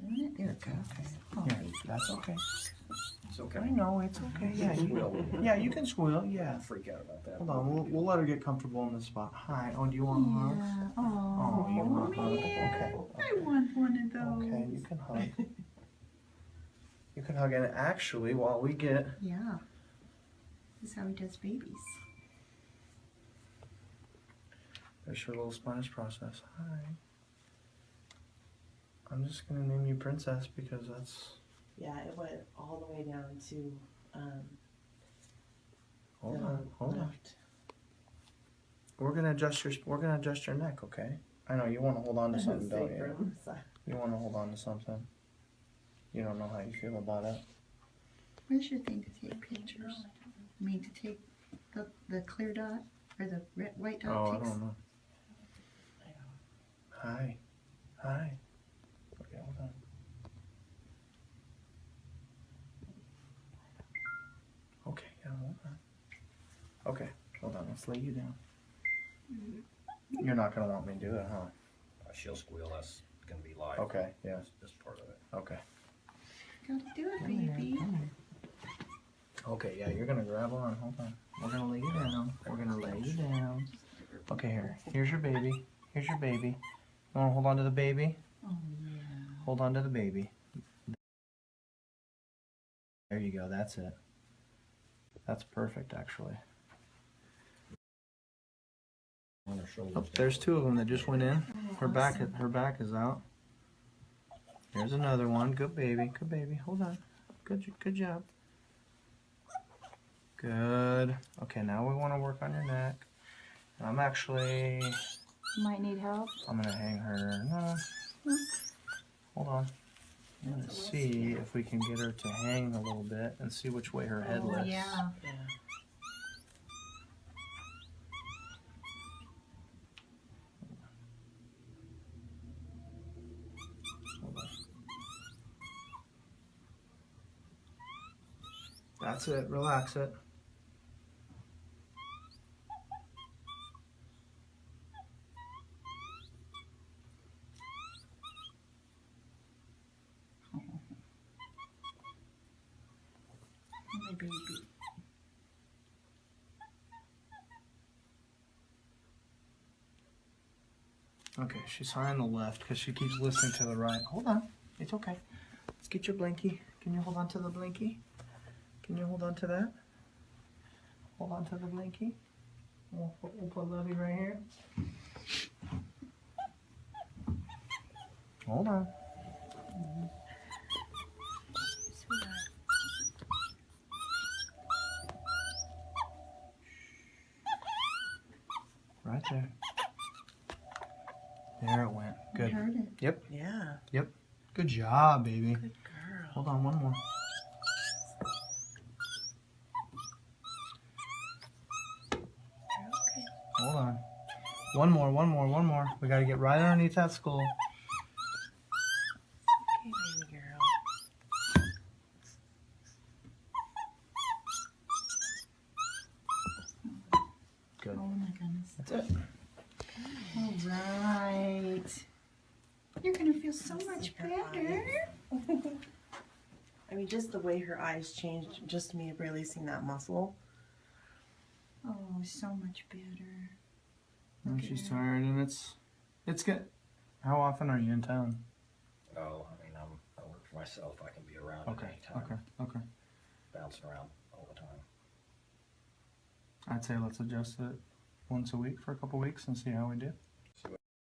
doing it. There it goes. Oh, Yeah, that's okay. It's okay. I know, it's okay. Yeah, yeah, you can squeal. Yeah. Freak out about that. Hold on, we'll let her get comfortable in this spot. Hi. Oh, do you want a hug? yeah. Oh, you want a hug? man. Okay. I want one of those. Okay, you can hug. You can hug, and actually, while we get Yeah. This is how he does babies. there's her little spinous process. Hi. I'm just gonna name you Princess because that's. Yeah, it went all the way down to Hold the on, hold on. left. We're gonna adjust your neck, okay? I know you want to hold on to something, don't you? Sacrum. You want to hold on to something. You don't know how you feel about it. Where's your thing to take pictures? I mean, to take the clear dot or the red, white dot. Oh, I takes- don't know. Hi. Hi. Okay, hold on. Okay, yeah, hold on. Okay, hold on. Let's lay you down. You're not gonna want me to do it, huh? She'll squeal. That's gonna be live. Okay, yeah. That's part of it. Okay. Gotta do it, baby. Okay, yeah, you're gonna grab on. Hold on. We're gonna lay you down. We're gonna lay you down. Okay, here. Here's your baby. Here's your baby. You wanna hold on to the baby? Oh yeah. Hold on to the baby. There you go. That's it. That's perfect, actually. On her shoulders. Oh, there's two of them that just went in. Her back is out. There's another one. Good baby. Good baby. Hold on. Good job. Good. Okay, now we want to work on your neck. And I'm Might need help. gonna hang her. No. Hold on. I'm gonna see if we can get her to hang a little bit and see which way her head lifts. Yeah. Yeah. Hold on. That's it. Relax it. My baby. Okay, she's high on the left because she keeps listening to the right. Hold on. It's okay. Let's get your blinky. Can you hold on to the blinky? Can you hold on to that? Hold on to the blinky. We'll put Lovey right here. Hold on. Sweetheart. Right there. There it went. I Good. heard it. Yep. Yeah. Yep. Good job, baby. Good girl. Hold on, one more. Okay. Hold on. One more. We gotta get right underneath that skull. Okay, baby girl. Good. Oh my goodness. That's it. All right. You're gonna feel so much Her better. I mean, just the way her eyes changed, just me releasing that muscle. Oh, so much better. And Look at she's her. tired, and it's good. How often are you in town? Oh, I mean, I work for myself. I can be around at Okay. any time. Okay. Bouncing around all the time. I'd say let's adjust it once a week for a couple weeks and see how we do.